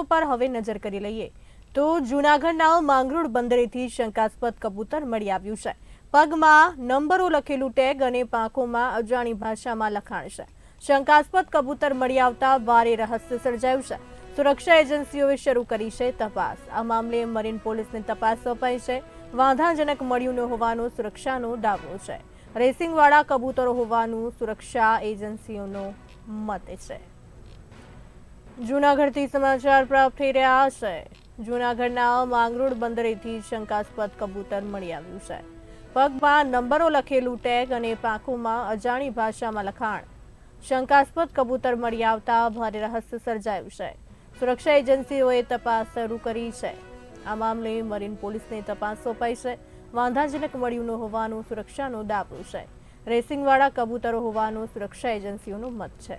કબૂતરો પર હવે નજર કરી લઈએ તો જૂનાગઢના માંગરોળ બંદરેથી શંકાસ્પદ કબૂતર મળી આવ્યું છે। પગમાં નંબરો લખેલું ટેગ અને પાંખોમાં અજાણી ભાષામાં લખાણ છે। શંકાસ્પદ કબૂતર મળી આવતા ભારે રહસ્ય સર્જાયું છે। સુરક્ષા એજન્સીઓએ શરૂ કરી છે તપાસ। આ મામલે મરીન પોલીસને તપાસ સોંપાઈ છે। વાંધાજનક મળ્યું ન હોવાનો સુરક્ષાનો દાવો છે। રેસિંગવાળા કબૂતરો હોવાનું સુરક્ષા એજન્સીઓનો મત છે। જૂનાગઢથી સમાચાર પ્રાપ્ત થઈ રહ્યા છે। જૂનાગઢના માંગરોળ બંદરેથી શંકાસ્પદ કબૂતર મળી આવ્યું છે। પગમાં નંબરો લખેલું ટેગ અને પાંખોમાં અજાણી ભાષામાં લખાણ। શંકાસ્પદ કબૂતર મળી આવતા ભારે રહસ્ય સર્જાયું છે। સુરક્ષા એજન્સીઓએ તપાસ શરૂ કરી છે। આ મામલે મરીન પોલીસને તપાસ સોંપાઈ છે। વાંધાજનક મળ્યું ન હોવાનો સુરક્ષાનો દાવો છે। રેસિંગવાળા કબૂતરો હોવાનો સુરક્ષા એજન્સીઓનો મત છે।